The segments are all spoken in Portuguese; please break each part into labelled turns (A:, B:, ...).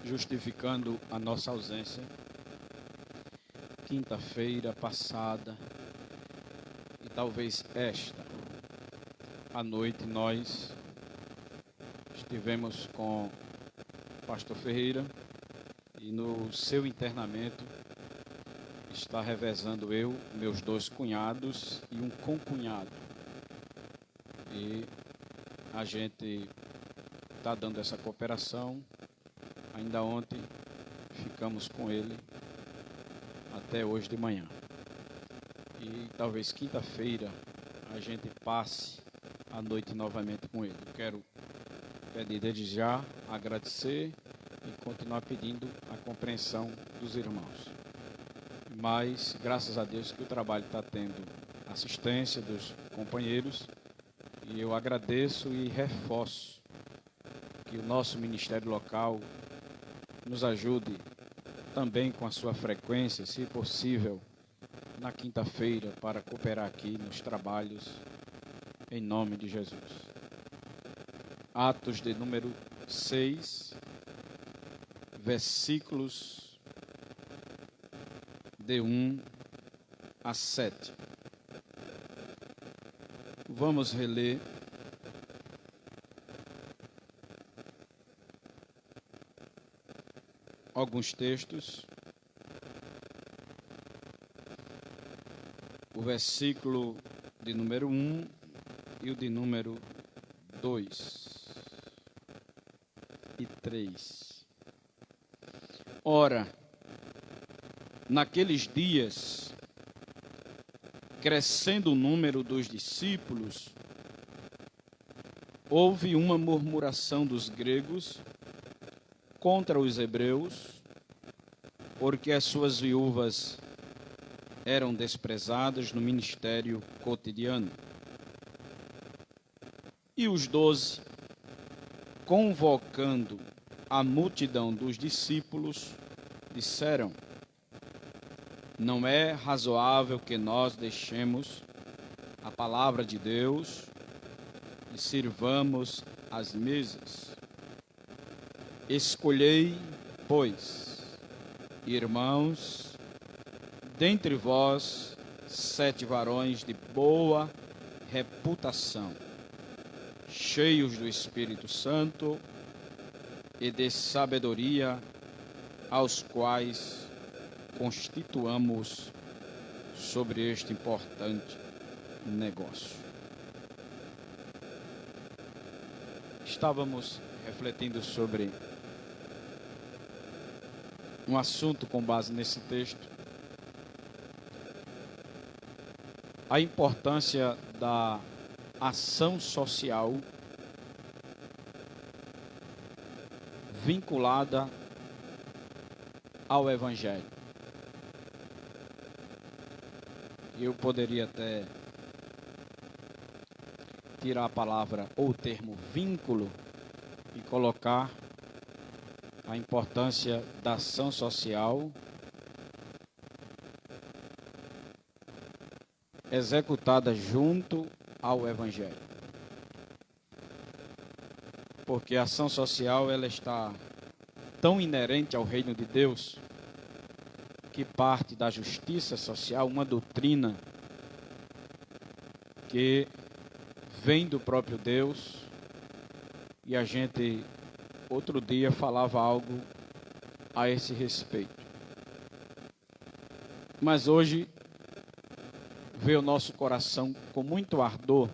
A: justificando a nossa ausência. Quinta-feira passada, e talvez esta, à noite, nós estivemos com o pastor Ferreira e no seu internamento está revezando eu, meus 2 cunhados e um concunhado. E a gente está dando essa cooperação. Ainda ontem ficamos com ele até hoje de manhã. E talvez quinta-feira a gente passe a noite novamente com ele. Quero pedir desde já, agradecer e continuar pedindo a compreensão dos irmãos. Mas, graças a Deus, que o trabalho está tendo assistência dos companheiros, e eu agradeço e reforço que o nosso ministério local nos ajude também com a sua frequência, se possível, na quinta-feira, para cooperar aqui nos trabalhos, em nome de Jesus. Atos de número 6, versículos de 1 a 7. Vamos reler alguns textos. O versículo de número 1 e o de número 2 e 3. Ora, naqueles dias, crescendo o número dos discípulos, houve uma murmuração dos gregos contra os hebreus, porque as suas viúvas eram desprezadas no ministério cotidiano. E os 12, convocando a multidão dos discípulos, disseram: não é razoável que nós deixemos a palavra de Deus e sirvamos as mesas. Escolhei, pois, irmãos, dentre vós 7 varões de boa reputação, cheios do Espírito Santo e de sabedoria, aos quais constituamos sobre este importante negócio. Estávamos refletindo sobre um assunto com base nesse texto, a importância da ação social vinculada ao Evangelho. Eu poderia até tirar a palavra ou o termo vínculo e colocar a importância da ação social executada junto ao Evangelho. Porque a ação social ela está tão inerente ao reino de Deus que parte da justiça social, uma doutrina que vem do próprio Deus, e a gente outro dia falava algo a esse respeito. Mas hoje veio ao nosso coração com muito ardor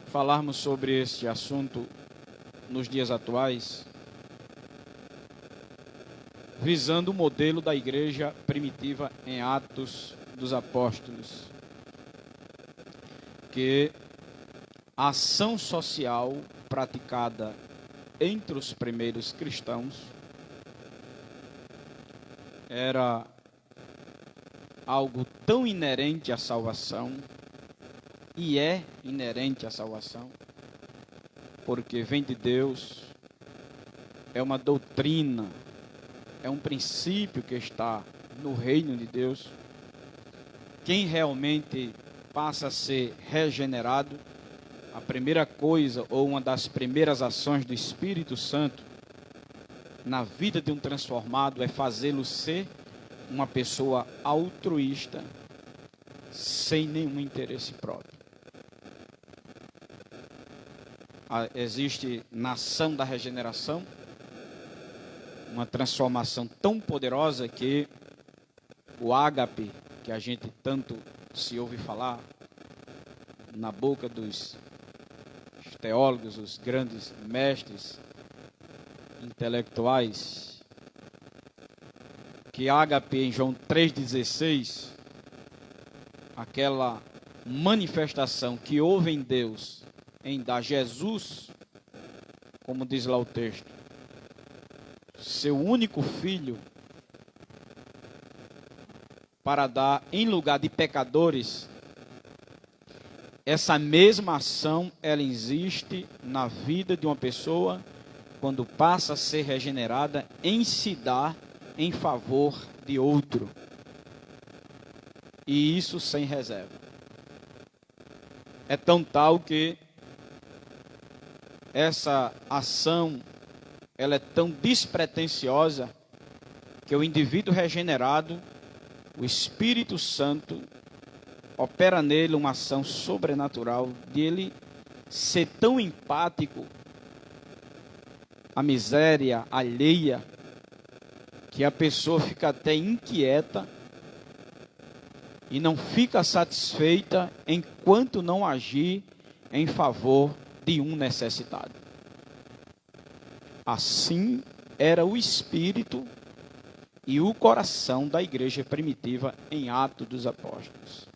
A: falarmos sobre este assunto nos dias atuais, visando o modelo da igreja primitiva em Atos dos Apóstolos, que a ação social praticada entre os primeiros cristãos era algo tão inerente à salvação, e é inerente à salvação, porque vem de Deus, é uma doutrina, é um princípio que está no reino de Deus. Quem realmente passa a ser regenerado, a primeira coisa ou uma das primeiras ações do Espírito Santo na vida de um transformado é fazê-lo ser uma pessoa altruísta, sem nenhum interesse próprio. Existe na ação da regeneração uma transformação tão poderosa que o ágape, que a gente tanto se ouve falar na boca dos teólogos, os grandes mestres intelectuais, que ágape em João 3,16, aquela manifestação que houve em Deus em dar Jesus, como diz lá o texto, seu único filho, para dar em lugar de pecadores. Essa mesma ação, ela existe na vida de uma pessoa quando passa a ser regenerada, em se dar em favor de outro. E isso sem reserva. É tão tal que essa ação, ela é tão despretensiosa que o indivíduo regenerado, o Espírito Santo, opera nele uma ação sobrenatural de ele ser tão empático à miséria alheia, que a pessoa fica até inquieta e não fica satisfeita enquanto não agir em favor de um necessitado. Assim era o espírito e o coração da igreja primitiva em Atos dos Apóstolos.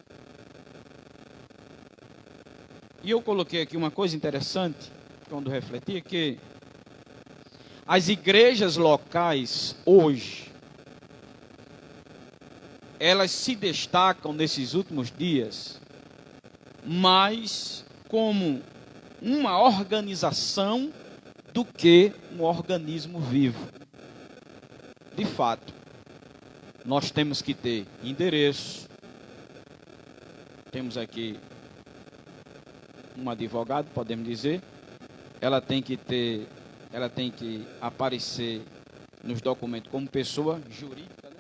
A: E eu coloquei aqui uma coisa interessante, quando refleti, que as igrejas locais hoje, elas se destacam nesses últimos dias mais como uma organização do que um organismo vivo. De fato, nós temos que ter endereço. Temos aqui um advogado, podemos dizer. Ela tem que aparecer nos documentos como pessoa jurídica, né?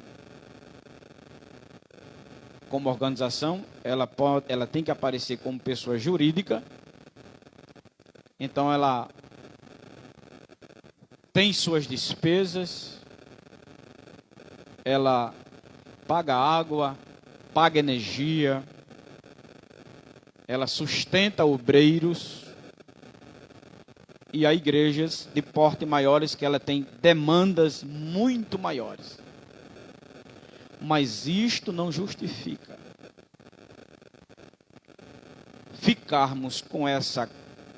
A: Como organização, ela tem que aparecer como pessoa jurídica. Então ela tem suas despesas, ela paga água, paga energia, ela sustenta obreiros, e há igrejas de porte maiores que ela tem demandas muito maiores. Mas isto não justifica ficarmos com essa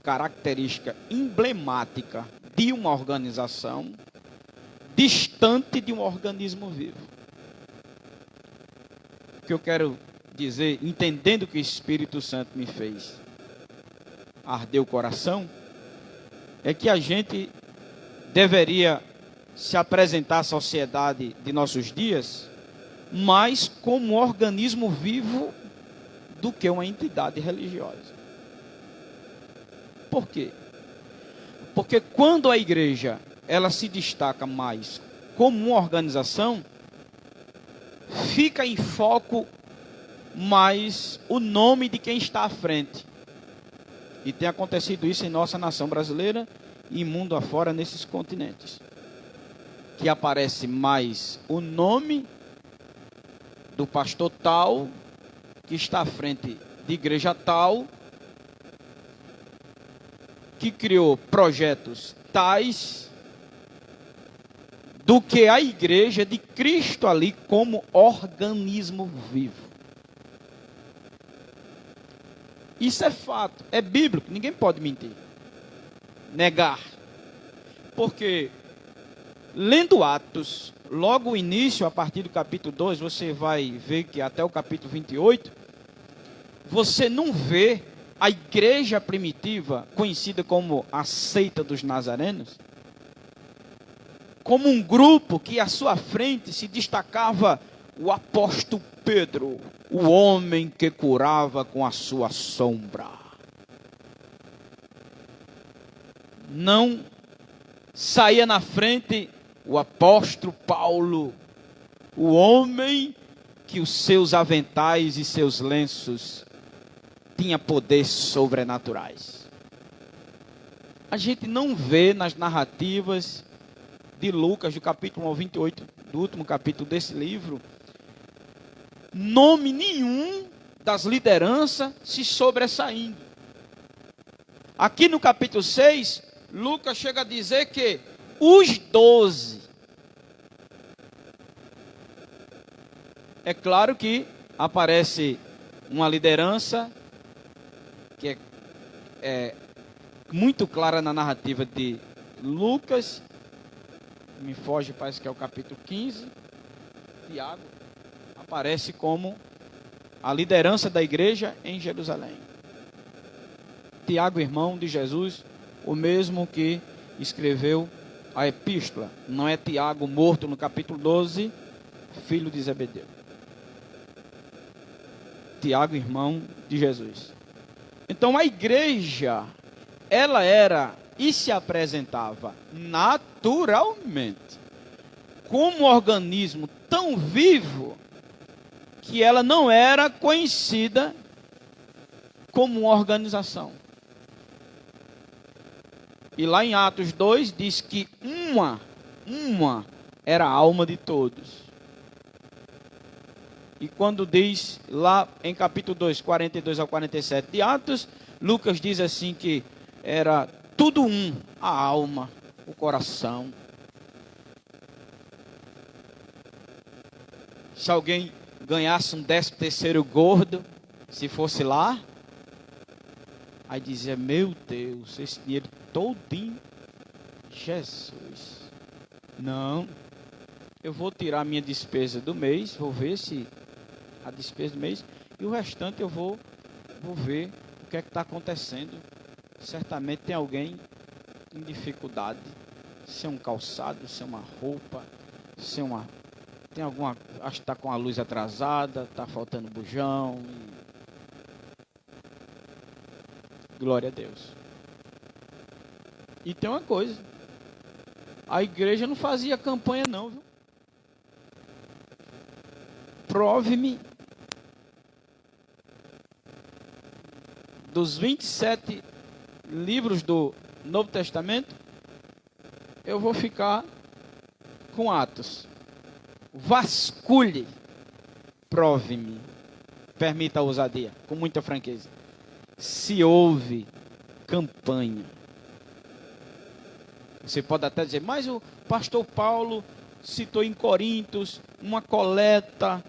A: característica emblemática de uma organização distante de um organismo vivo. O que eu quero dizer, entendendo que o Espírito Santo me fez arder o coração, é que a gente deveria se apresentar à sociedade de nossos dias mais como um organismo vivo do que uma entidade religiosa. Por quê? Porque quando a igreja ela se destaca mais como uma organização, fica em foco mais o nome de quem está à frente. E tem acontecido isso em nossa nação brasileira e mundo afora nesses continentes. Que aparece mais o nome do pastor tal, que está à frente de igreja tal, que criou projetos tais, do que a igreja de Cristo ali como organismo vivo. Isso é fato, é bíblico, ninguém pode mentir, negar. Porque, lendo Atos, logo o início, a partir do capítulo 2, você vai ver que até o capítulo 28, você não vê a igreja primitiva, conhecida como a seita dos nazarenos, como um grupo que à sua frente se destacava o apóstolo Pedro, o homem que curava com a sua sombra. Não saía na frente o apóstolo Paulo, o homem que os seus aventais e seus lenços tinha poderes sobrenaturais. A gente não vê nas narrativas de Lucas, do capítulo 1 ao 28, do último capítulo desse livro, nome nenhum das lideranças se sobressaindo. Aqui no capítulo 6, Lucas chega a dizer que os 12. É claro que aparece uma liderança que é muito clara na narrativa de Lucas, me foge, parece que é o capítulo 15, Tiago, aparece como a liderança da igreja em Jerusalém. Tiago, irmão de Jesus, o mesmo que escreveu a epístola. Não é Tiago morto no capítulo 12, filho de Zebedeu. Tiago, irmão de Jesus. Então a igreja, ela era e se apresentava naturalmente como um organismo tão vivo que ela não era conhecida como uma organização. E lá em Atos 2 diz que uma era a alma de todos. E quando diz lá em capítulo 2, 42 ao 47 de Atos, Lucas diz assim que era tudo um, a alma, o coração. Se alguém ganhasse um 13º gordo, se fosse lá, aí dizia, meu Deus, esse dinheiro todinho, Jesus. Não, eu vou tirar a minha despesa do mês, vou ver se a despesa do mês, e o restante eu vou ver o que é que está acontecendo. Certamente tem alguém em dificuldade, se é um calçado, se é uma roupa, se é uma... Tem alguma... Acho que está com a luz atrasada, está faltando bujão. Glória a Deus. E tem uma coisa, a igreja não fazia campanha não, viu? Prove-me dos 27 livros do Novo Testamento, eu vou ficar com Atos. Vasculhe, prove-me, permita a ousadia, com muita franqueza, se houve campanha. Você pode até dizer, mas o pastor Paulo citou em Coríntios uma coleta.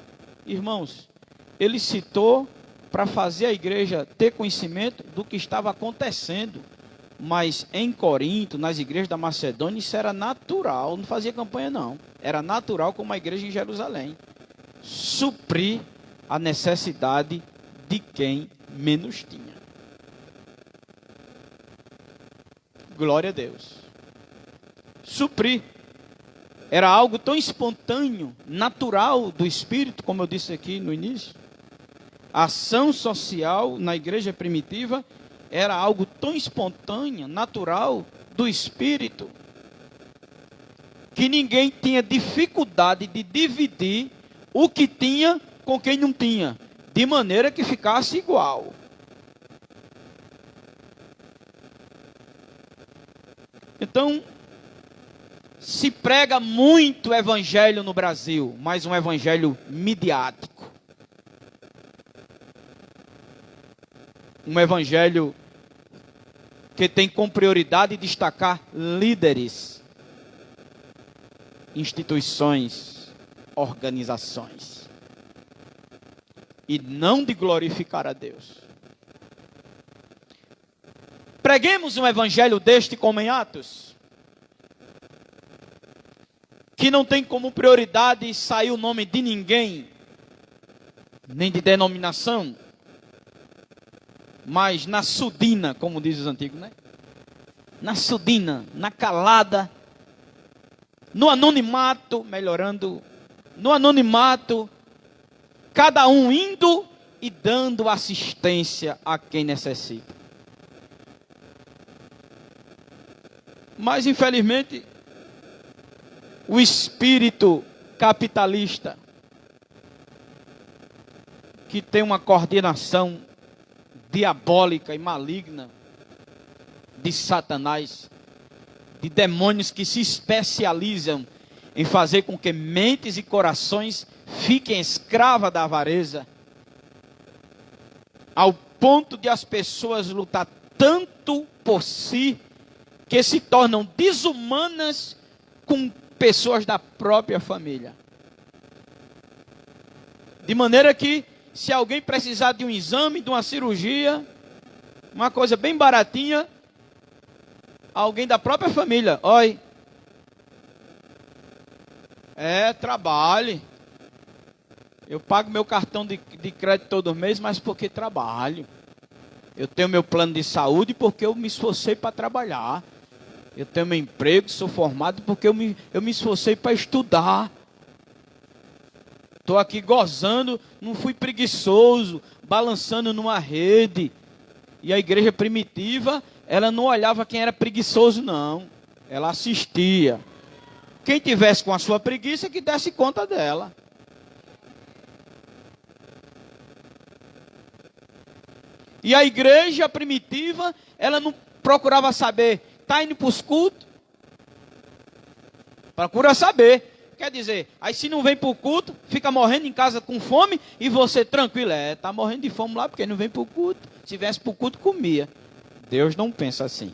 A: Irmãos, ele citou para fazer a igreja ter conhecimento do que estava acontecendo. Mas em Corinto, nas igrejas da Macedônia, isso era natural, não fazia campanha não. Era natural como a igreja em Jerusalém. Suprir a necessidade de quem menos tinha. Glória a Deus. Suprir. Era algo tão espontâneo, natural do Espírito, como eu disse aqui no início. A ação social na igreja primitiva era algo tão espontâneo, natural do Espírito, que ninguém tinha dificuldade de dividir o que tinha com quem não tinha, de maneira que ficasse igual. Então, se prega muito evangelho no Brasil, mas um evangelho midiático. Um evangelho que tem como prioridade destacar líderes, instituições, organizações, e não de glorificar a Deus. Preguemos um evangelho deste como em Atos, que não tem como prioridade sair o nome de ninguém, nem de denominação, mas na surdina, como diz os antigos, né? Na surdina, na calada, no anonimato, melhorando, no anonimato, cada um indo e dando assistência a quem necessita. Mas infelizmente, o espírito capitalista, que tem uma coordenação diabólica e maligna de Satanás, de demônios que se especializam em fazer com que mentes e corações fiquem escravas da avareza, ao ponto de as pessoas lutar tanto por si, que se tornam desumanas com pessoas da própria família. De maneira que, se alguém precisar de um exame, de uma cirurgia, uma coisa bem baratinha, alguém da própria família, olha, trabalhe. Eu pago meu cartão de crédito todo mês, mas porque trabalho. Eu tenho meu plano de saúde porque eu me esforcei para trabalhar. Eu tenho meu emprego, sou formado porque eu me esforcei para estudar. Estou aqui gozando, não fui preguiçoso, balançando numa rede. E a igreja primitiva, ela não olhava quem era preguiçoso, não. Ela assistia. Quem tivesse com a sua preguiça, que desse conta dela. E a igreja primitiva, ela não procurava saber, está indo para os cultos? Procura saber. Quer dizer, aí se não vem para o culto, fica morrendo em casa com fome, e você tranquilo, está morrendo de fome lá, porque não vem para o culto. Se viesse para o culto, comia. Deus não pensa assim.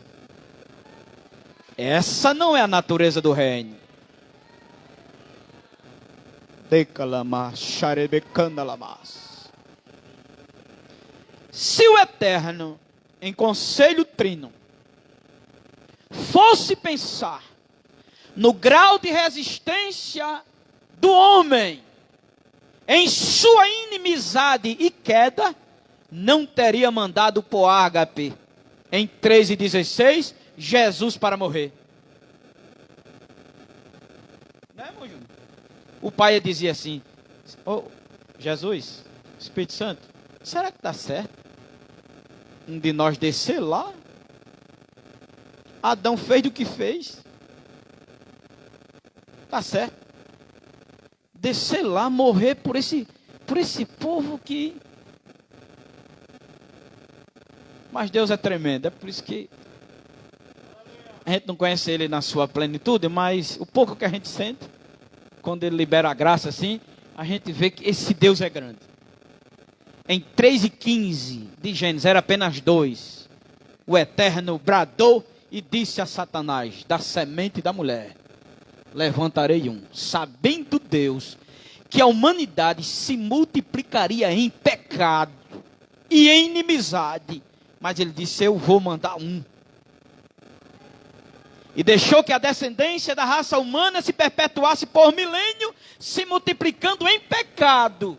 A: Essa não é a natureza do reino. Se o Eterno, em conselho trino, fosse pensar no grau de resistência do homem em sua inimizade e queda, não teria mandado por Ágape, em 3:16, Jesus para morrer. Não é, irmão Júnior? O pai dizia assim, Jesus, Espírito Santo, será que está certo um de nós descer lá? Adão fez do que fez. Está certo. Descer lá, morrer por esse povo que... Mas Deus é tremendo, é por isso que a gente não conhece Ele na sua plenitude, mas o pouco que a gente sente, quando Ele libera a graça assim, a gente vê que esse Deus é grande. Em 3:15 de Gênesis, era apenas 2. O Eterno bradou e disse a Satanás, da semente da mulher, levantarei um, sabendo Deus que a humanidade se multiplicaria em pecado e em inimizade. Mas ele disse, eu vou mandar um. E deixou que a descendência da raça humana se perpetuasse por milênio, se multiplicando em pecado.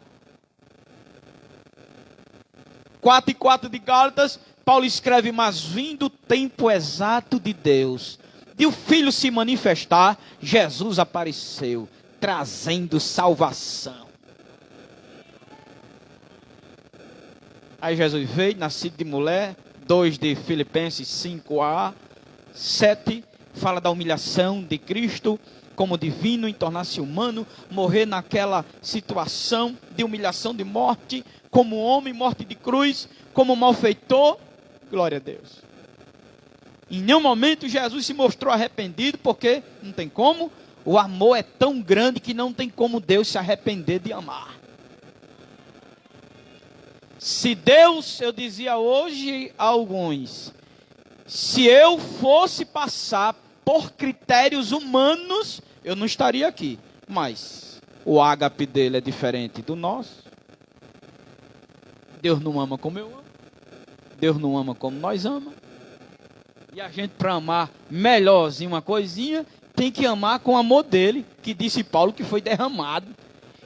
A: 4:4 de Gálatas, Paulo escreve, mas vindo o tempo exato de Deus, de o Filho se manifestar, Jesus apareceu, trazendo salvação. Aí Jesus veio, nascido de mulher, 2 de Filipenses 5a, 7, fala da humilhação de Cristo, como divino, em tornar-se humano, morrer naquela situação de humilhação, de morte, como homem, morte de cruz, como malfeitor, glória a Deus. Em nenhum momento Jesus se mostrou arrependido, porque não tem como, o amor é tão grande que não tem como Deus se arrepender de amar. Se Deus, eu dizia hoje a alguns, se eu fosse passar por critérios humanos, eu não estaria aqui. Mas o ágape dele é diferente do nosso. Deus não ama como eu amo. Deus não ama como nós amamos. E a gente, para amar melhorzinho uma coisinha, tem que amar com o amor dele, que disse Paulo que foi derramado.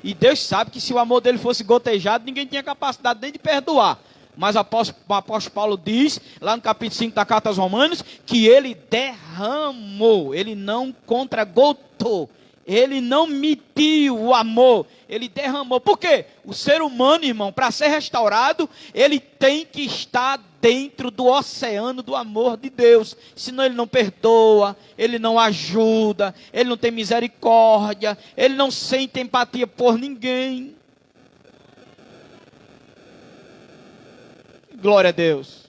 A: E Deus sabe que se o amor dele fosse gotejado, ninguém tinha capacidade nem de perdoar. Mas o apóstolo Paulo diz, lá no capítulo 5 da carta aos Romanos, que ele derramou, ele não contragotou, Ele não mediu o amor, ele derramou. Por quê? O ser humano, irmão, para ser restaurado, ele tem que estar dentro do oceano do amor de Deus. Senão ele não perdoa, ele não ajuda, ele não tem misericórdia, ele não sente empatia por ninguém. Glória a Deus.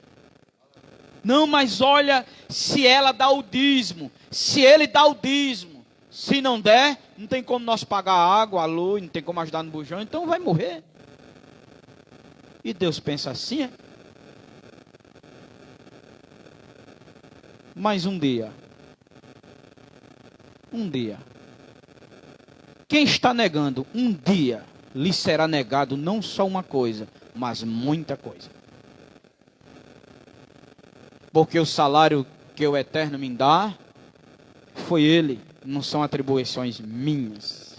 A: Não, mas olha, se ela dá o dízimo, se ele dá o dízimo, se não der, não tem como nós pagar a água, a luz, não tem como ajudar no bujão, então vai morrer. E Deus pensa assim, é? Mas um dia, quem está negando, um dia lhe será negado não só uma coisa, mas muita coisa. Porque o salário que o Eterno me dá, foi Ele, não são atribuições minhas.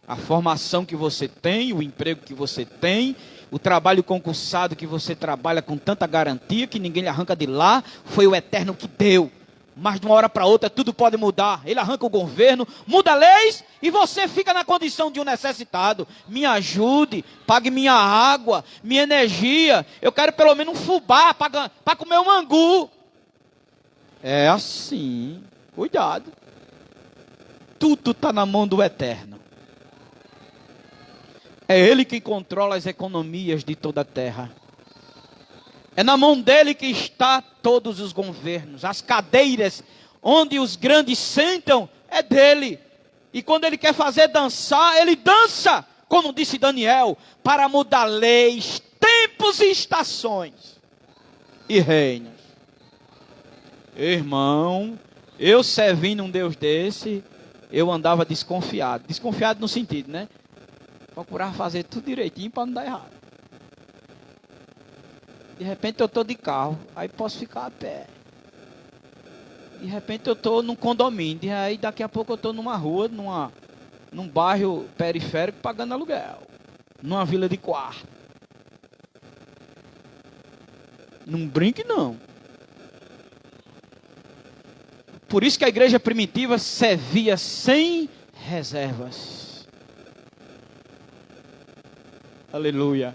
A: A formação que você tem, o emprego que você tem, o trabalho concursado que você trabalha com tanta garantia que ninguém lhe arranca de lá, foi o Eterno que deu. Mas de uma hora para outra tudo pode mudar. Ele arranca o governo, muda leis e você fica na condição de um necessitado. Me ajude, pague minha água, minha energia. Eu quero pelo menos um fubá para comer um angu. É assim, cuidado. Tudo está na mão do Eterno. É Ele que controla as economias de toda a terra. É na mão dele que está todos os governos. As cadeiras onde os grandes sentam é dele. E quando ele quer fazer dançar, ele dança, como disse Daniel, para mudar leis, tempos e estações e reinos. Irmão, eu servindo um Deus desse, eu andava desconfiado. Desconfiado no sentido, né? Procurar fazer tudo direitinho para não dar errado. De repente eu estou de carro, aí posso ficar a pé. De repente eu estou num condomínio, aí daqui a pouco eu estou numa rua, num bairro periférico pagando aluguel. Numa vila de quarto. Não brinque não. Por isso que a igreja primitiva servia sem reservas. Aleluia.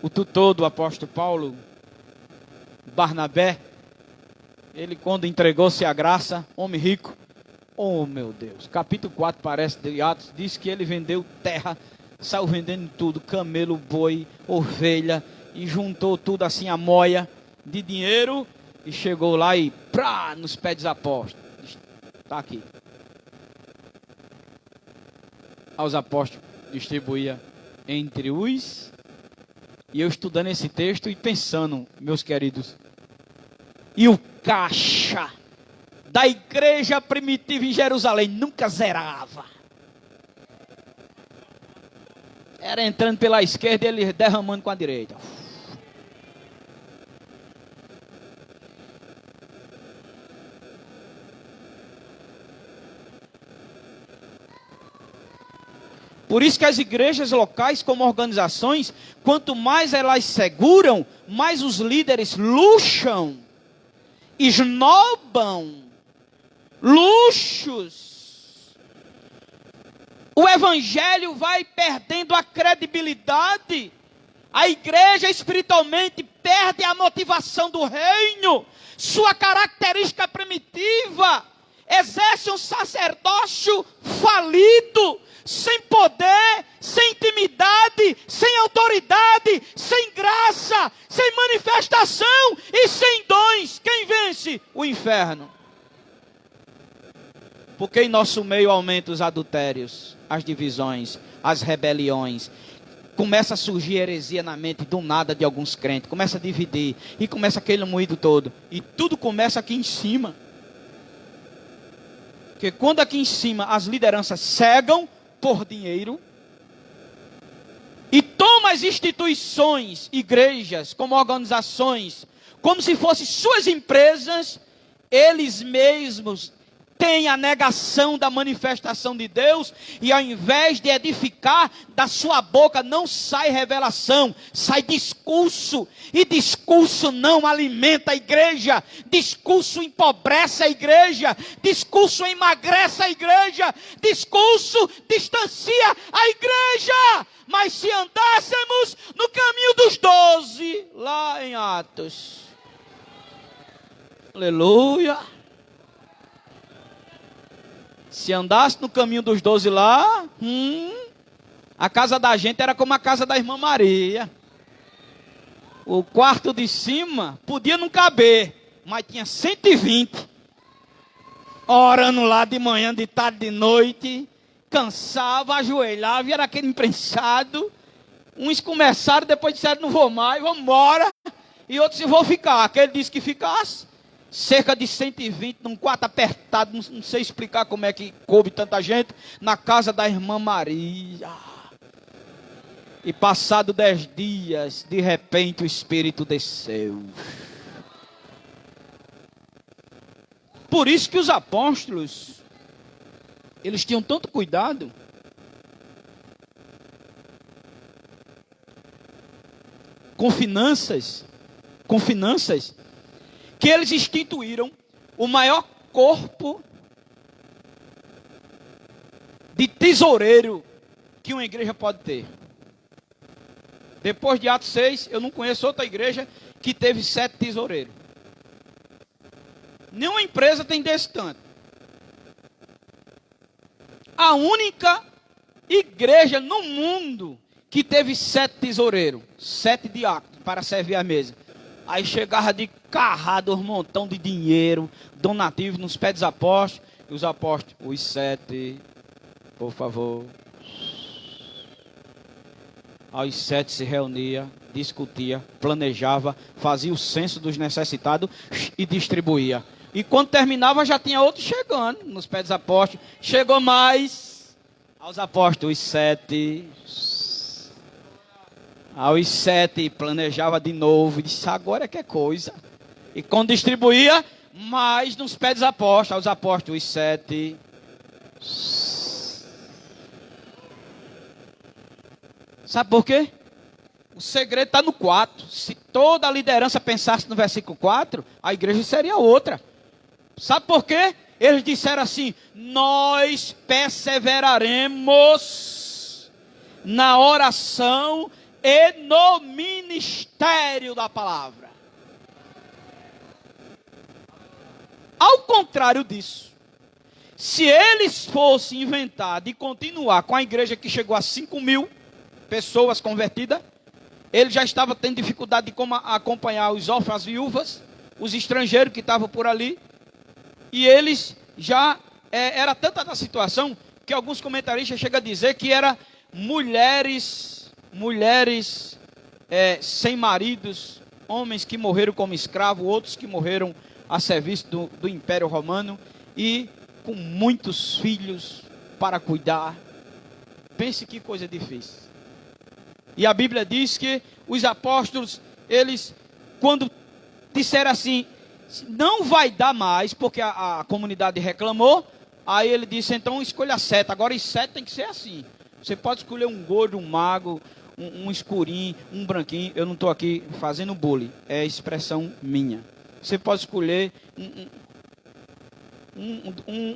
A: O tutor do apóstolo Paulo, Barnabé, ele quando entregou-se à graça, homem rico, oh meu Deus, capítulo 4 parece de Atos, diz que ele vendeu terra, saiu vendendo tudo, camelo, boi, ovelha, e juntou tudo assim a moia de dinheiro, e chegou lá e nos pés dos apóstolos, está aqui. Aos apóstolos distribuía entre os... E eu estudando esse texto e pensando, meus queridos, e o caixa da igreja primitiva em Jerusalém nunca zerava. Era entrando pela esquerda e ele derramando com a direita. Por isso que as igrejas locais, como organizações, quanto mais elas seguram, mais os líderes luxam, esnobam, luxos. O evangelho vai perdendo a credibilidade. A igreja espiritualmente perde a motivação do reino, sua característica primitiva, exerce um sacerdócio falido, sem poder, sem intimidade, sem autoridade, sem graça, sem manifestação e sem dons. Quem vence? O inferno. Porque em nosso meio aumentam os adultérios, as divisões, as rebeliões. Começa a surgir heresia na mente do nada de alguns crentes. Começa a dividir e começa aquele moído todo. E tudo começa aqui em cima. Porque quando aqui em cima as lideranças cegam por dinheiro e tomam as instituições, igrejas, como organizações, como se fossem suas empresas, eles mesmos
B: tem a negação da manifestação de Deus, e ao invés de edificar, da sua boca não sai revelação, sai discurso, e discurso não alimenta a igreja, discurso empobrece a igreja, discurso emagrece a igreja, discurso distancia a igreja. Mas se andássemos no caminho dos 12, lá em Atos, aleluia, se andasse no caminho dos 12 lá, a casa da gente era como a casa da irmã Maria. O quarto de cima podia não caber, mas tinha 120. Orando lá de manhã, de tarde, de noite. Cansava, ajoelhava e era aquele imprensado. Uns começaram, depois disseram, não vou mais, vamos embora. E outros disse, vou ficar. Aquele disse que ficasse. Cerca de 120, num quarto apertado, não sei explicar como é que coube tanta gente, na casa da irmã Maria. E passado 10 dias, de repente o Espírito desceu. Por isso que os apóstolos, eles tinham tanto cuidado com finanças, que eles instituíram o maior corpo de tesoureiro que uma igreja pode ter. Depois de Atos 6, eu não conheço outra igreja que teve 7 tesoureiros. Nenhuma empresa tem desse tanto. A única igreja no mundo que teve 7 tesoureiros, 7 diáconos para servir a mesa. Aí chegava de carrado, um montão de dinheiro, donativo nos pés dos apóstolos. E os apóstolos, os 7, por favor. Aí os 7 se reunia, discutia, planejava, fazia o censo dos necessitados e distribuía. E quando terminava já tinha outro chegando nos pés dos apóstolos. Chegou mais aos apóstolos, os 7. Aos 7 planejava de novo, e disse, agora que é coisa. E quando distribuía, mais nos pés dos apóstolos, aos apóstolos, os 7. Sabe por quê? O segredo está no 4. Se toda a liderança pensasse no versículo 4, a igreja seria outra. Sabe por quê? Eles disseram assim, nós perseveraremos na oração e no ministério da palavra. Ao contrário disso, se eles fossem inventar de continuar com a igreja que chegou a 5.000 pessoas convertidas, ele já estava tendo dificuldade de acompanhar os órfãos, as viúvas, os estrangeiros que estavam por ali, e eles já, era tanta a situação, que alguns comentaristas chegam a dizer que era mulheres sem maridos, homens que morreram como escravos, outros que morreram a serviço do Império Romano, e com muitos filhos para cuidar. Pense que coisa difícil. E a Bíblia diz que os apóstolos, eles, quando disseram assim, não vai dar mais, porque a comunidade reclamou, aí ele disse, então escolha 7, agora os 7 tem que ser assim. Você pode escolher um gordo, um mago, um escurinho, um branquinho. Eu não estou aqui fazendo bullying, é expressão minha. Você pode escolher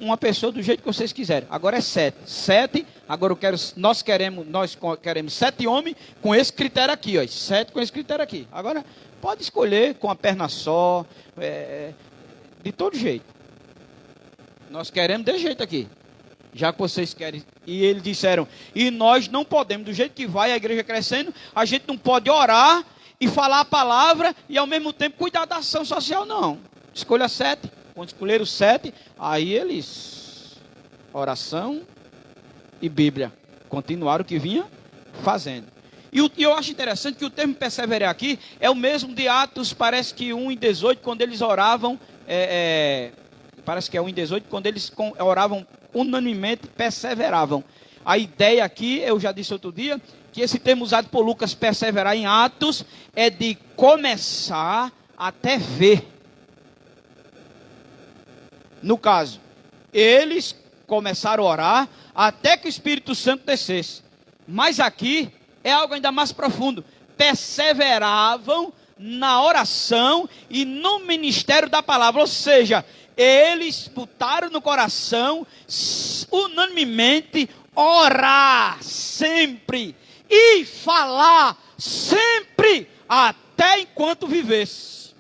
B: uma pessoa do jeito que vocês quiserem. Agora é 7. 7, agora nós queremos 7 homens com esse critério aqui, ó. 7 com esse critério aqui. Agora pode escolher com a perna só, de todo jeito. Nós queremos desse jeito aqui. Já que vocês querem. E eles disseram, e nós não podemos, do jeito que vai a igreja crescendo, a gente não pode orar e falar a palavra e ao mesmo tempo cuidar da ação social, não. Escolha 7. Quando escolheram 7, aí eles, oração e Bíblia, continuaram o que vinha fazendo. E eu acho interessante que o termo perseverar aqui é o mesmo de Atos, parece que 1:18, quando eles oravam, parece que é 1:18, quando eles oravam unanimemente, perseveravam. A ideia aqui, eu já disse outro dia, que esse termo usado por Lucas, perseverar em Atos, é de começar até ver. No caso, Eles começaram a orar até que o Espírito Santo descesse. Mas aqui é algo ainda mais profundo. Perseveravam na oração e no ministério da palavra. Ou seja, eles botaram no coração, unanimemente, orar sempre e falar sempre, até enquanto vivesse.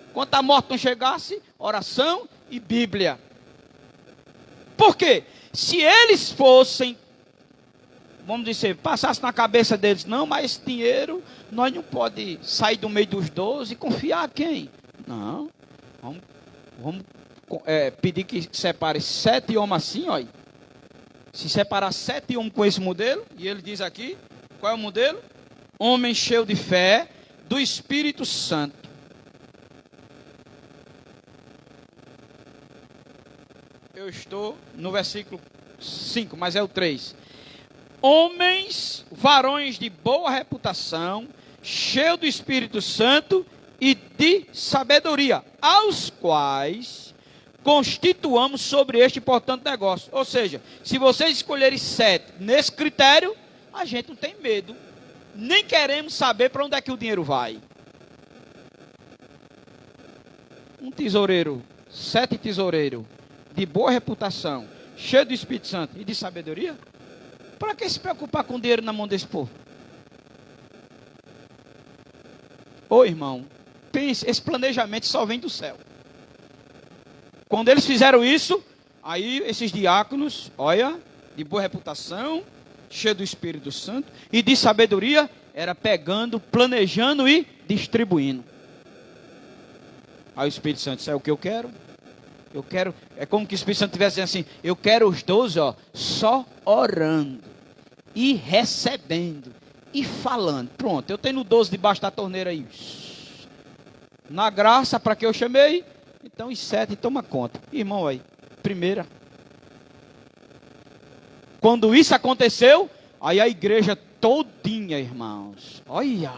B: Enquanto a morte não chegasse, oração e Bíblia. Por quê? Se eles fossem, vamos dizer, passasse na cabeça deles, não, mas esse dinheiro, nós não podemos sair do meio dos 12 e confiar a quem? Não, vamos pedir que separe 7 homens assim, olha. Se separar 7 homens com esse modelo, e ele diz aqui, qual é o modelo? Homem cheio de fé, do Espírito Santo. Eu estou no versículo 5, mas é o 3. Homens, varões de boa reputação, cheios do Espírito Santo e de sabedoria, aos quais constituamos sobre este importante negócio. Ou seja, se vocês escolherem 7 nesse critério, a gente não tem medo, nem queremos saber para onde é que o dinheiro vai. Um tesoureiro, 7 tesoureiros de boa reputação, cheio do Espírito Santo e de sabedoria, para que se preocupar com dinheiro na mão desse povo? Ô irmão, pense, esse planejamento só vem do céu. Quando eles fizeram isso, aí esses diáconos, olha, de boa reputação, cheio do Espírito Santo e de sabedoria, era pegando, planejando e distribuindo. Aí o Espírito Santo disse, é o que eu quero. Eu quero, é como que o Espírito Santo estivesse dizendo assim, eu quero os 12, ó, só orando e recebendo e falando. Pronto, eu tenho 12 debaixo da torneira aí. Na graça, para que eu chamei, então os 7 toma conta. Irmão aí, primeira. Quando isso aconteceu, aí a igreja todinha, irmãos, olha,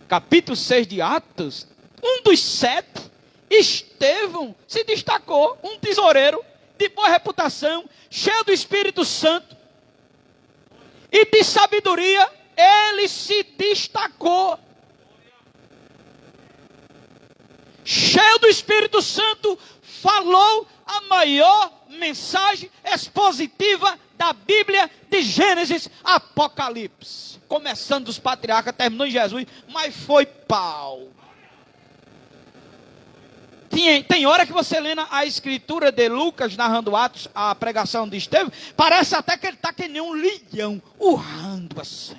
B: capítulo 6 de Atos, um dos 7, Estevão, se destacou, um tesoureiro de boa reputação, cheio do Espírito Santo e de sabedoria, ele se destacou. Cheio do Espírito Santo, falou a maior mensagem expositiva da Bíblia, de Gênesis a Apocalipse. Começando dos patriarcas, terminou em Jesus, mas foi pau. Tem hora que você lê a escritura de Lucas, narrando Atos, a pregação de Estevão, parece até que ele está que nem um leão, urrando assim.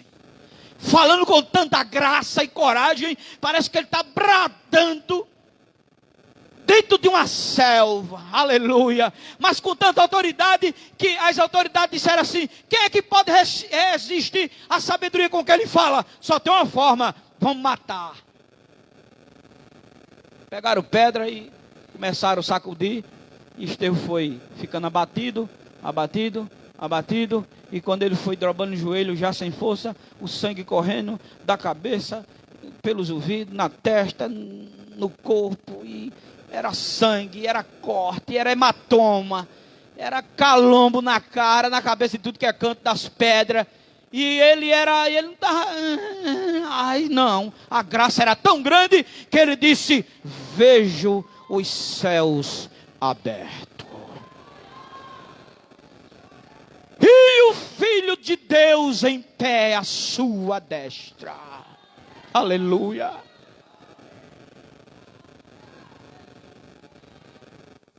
B: Falando com tanta graça e coragem, parece que ele está bradando dentro de uma selva, aleluia, mas com tanta autoridade, que as autoridades disseram assim, quem é que pode resistir à sabedoria com que ele fala? Só tem uma forma, vamos matar. Pegaram pedra e começaram a sacudir, e Estevão foi ficando abatido, e quando ele foi dobrando o joelho, já sem força, o sangue correndo da cabeça, pelos ouvidos, na testa, no corpo, e era sangue, era corte, era hematoma, era calombo na cara, na cabeça e tudo que é canto das pedras. E ele não estava, ai não, a graça era tão grande que ele disse, vejo os céus abertos. E o Filho de Deus em pé à sua destra. Aleluia.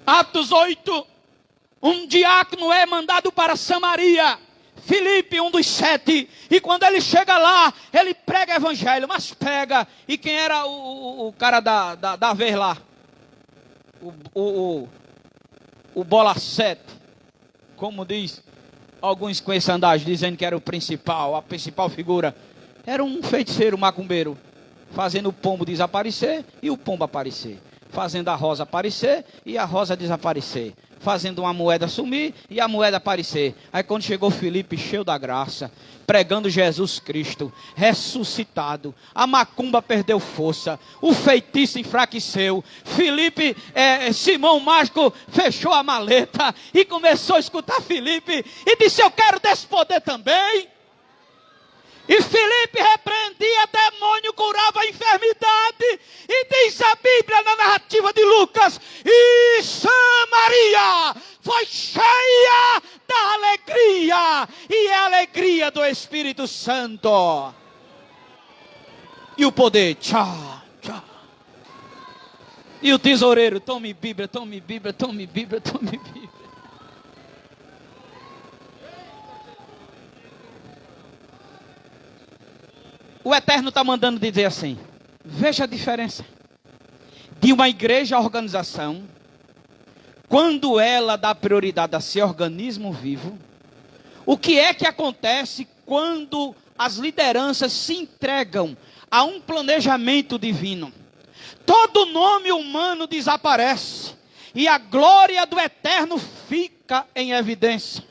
B: Atos 8, um diácono é mandado para Samaria, Filipe, um dos 7, e quando ele chega lá, ele prega o evangelho, mas pega, e quem era o cara da vez lá? O bola 7, como diz alguns conheçandagens, dizendo que era a principal figura, era um feiticeiro macumbeiro, fazendo o pombo desaparecer e o pombo aparecer. fazendo a rosa aparecer e a rosa desaparecer, fazendo uma moeda sumir e a moeda aparecer. Aí quando chegou Filipe, cheio da graça, pregando Jesus Cristo, ressuscitado, a macumba perdeu força, o feitiço enfraqueceu, Filipe, Simão Mágico fechou a maleta e começou a escutar Filipe e disse: eu quero desse poder também. E Filipe repreendia demônio, curava a enfermidade. E diz a Bíblia na narrativa de Lucas: e Samaria foi cheia da alegria. E é a alegria do Espírito Santo. E o poder, tchá, tchá. E o tesoureiro, tome Bíblia, tome Bíblia, tome Bíblia, tome Bíblia. O Eterno está mandando dizer assim: veja a diferença de uma igreja à organização, quando ela dá prioridade a ser organismo vivo. O que é que acontece quando as lideranças se entregam a um planejamento divino? Todo nome humano desaparece e a glória do Eterno fica em evidência.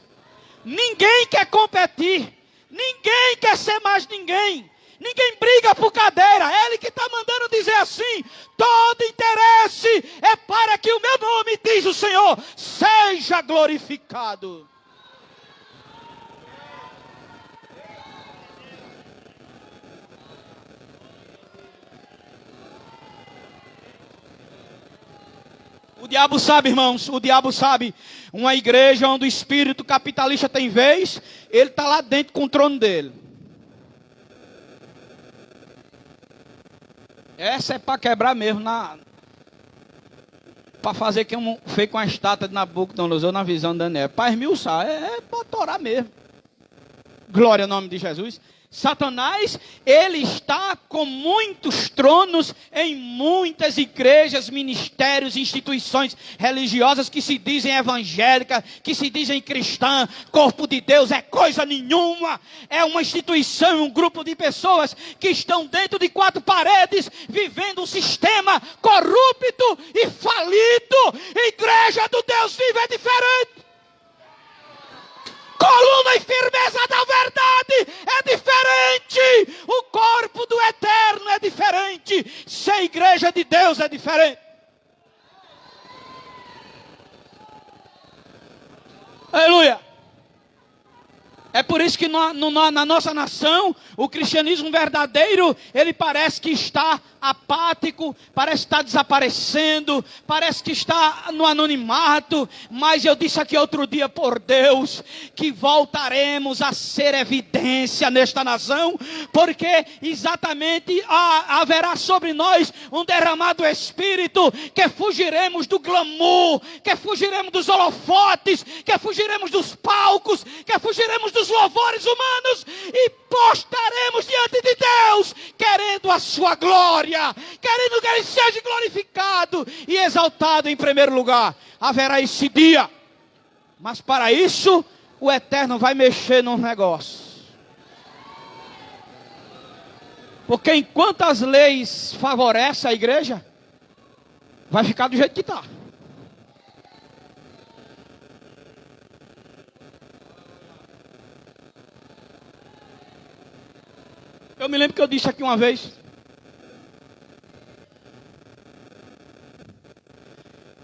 B: Ninguém quer competir, ninguém quer ser mais ninguém. Ninguém briga por cadeira. Ele que está mandando dizer assim: todo interesse é para que o meu nome, diz o Senhor, seja glorificado. O diabo sabe, irmãos, o diabo sabe. Uma igreja onde o espírito capitalista tem vez, ele está lá dentro com o trono dele. Essa é para quebrar mesmo, para fazer como fez com a estátua de Nabucodonosor na visão de Daniel. Para esmiuçar, é para torar mesmo. Glória ao nome de Jesus. Satanás, ele está com muitos tronos em muitas igrejas, ministérios, instituições religiosas que se dizem evangélicas, que se dizem cristã. Corpo de Deus é coisa nenhuma. É uma instituição, um grupo de pessoas que estão dentro de quatro paredes, vivendo um sistema corrupto e falido. Igreja do Deus vivo é diferente. Coluna e firmeza da verdade é diferente. O corpo do Eterno é diferente. Ser igreja de Deus é diferente. Aleluia. É por isso que na nossa nação, o cristianismo verdadeiro, ele parece que está apático, parece que está desaparecendo, parece que está no anonimato. Mas eu disse aqui outro dia por Deus, que voltaremos a ser evidência nesta nação, porque exatamente haverá sobre nós um derramado Espírito, que fugiremos do glamour, que fugiremos dos holofotes, que fugiremos dos palcos, que fugiremos dos louvores humanos e postaremos diante de Deus, querendo a sua glória, querendo que Ele seja glorificado e exaltado em primeiro lugar. Haverá esse dia, mas para isso o Eterno vai mexer nos negócios. Porque enquanto as leis favorecem a igreja, vai ficar do jeito que está. Eu me lembro que eu disse aqui uma vez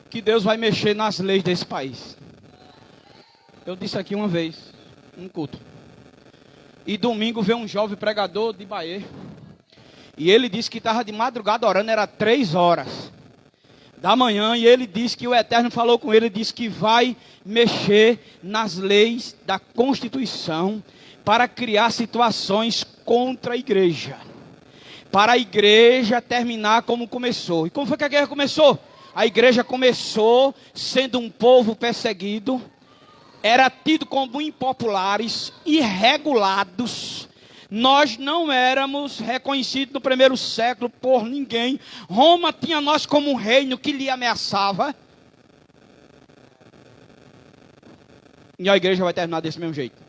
B: que Deus vai mexer nas leis desse país. Eu disse aqui uma vez, um culto. E domingo veio um jovem pregador de Bahia. E ele disse que estava de madrugada orando, era 3 horas da manhã. E ele disse que o Eterno falou com ele, disse que vai mexer nas leis da Constituição para criar situações contra a igreja. Para a igreja terminar como começou. E como foi que a guerra começou? A igreja começou sendo um povo perseguido, era tido como impopulares, irregulados. Nós não éramos reconhecidos no primeiro século por ninguém. Roma tinha nós como um reino que lhe ameaçava. E a igreja vai terminar desse mesmo jeito.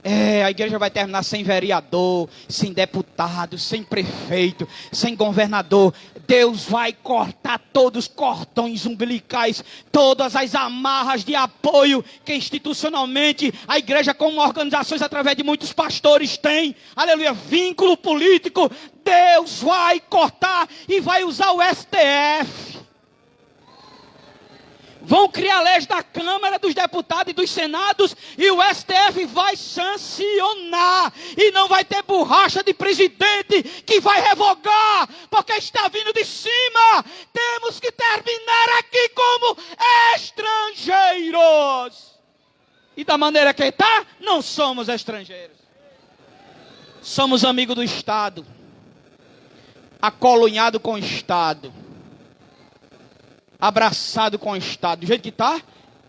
B: A igreja vai terminar sem vereador, sem deputado, sem prefeito, sem governador. Deus vai cortar todos os cordões umbilicais, todas as amarras de apoio que institucionalmente a igreja, como organizações através de muitos pastores tem, aleluia, vínculo político. Deus vai cortar e vai usar o STF. Vão criar leis da Câmara, dos deputados e dos senados, e o STF vai sancionar, e não vai ter borracha de presidente que vai revogar, porque está vindo de cima. Temos que terminar aqui como estrangeiros. E da maneira que está, não somos estrangeiros. Somos amigos do Estado, acolunhado com o Estado, abraçado com o Estado. Do jeito que está,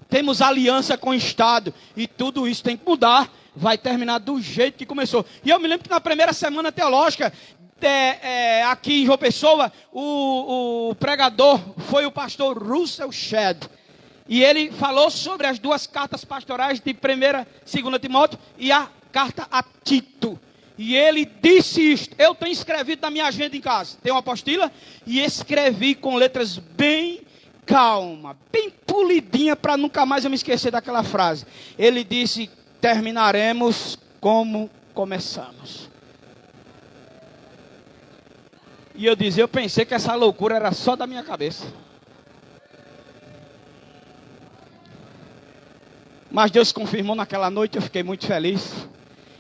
B: temos aliança com o Estado. E tudo isso tem que mudar. Vai terminar do jeito que começou. E eu me lembro que na primeira semana teológica, aqui em João Pessoa, o pregador foi o pastor Russell Shedd. E ele falou sobre as duas cartas pastorais de 1ª e 2ª Timóteo e a carta a Tito. E ele disse isto. Eu tenho escrevido na minha agenda em casa. Tem uma apostila e escrevi com letras bem calma, bem polidinha, para nunca mais eu me esquecer daquela frase. Ele disse: terminaremos como começamos. E eu dizia, eu pensei que essa loucura era só da minha cabeça. Mas Deus confirmou naquela noite, eu fiquei muito feliz.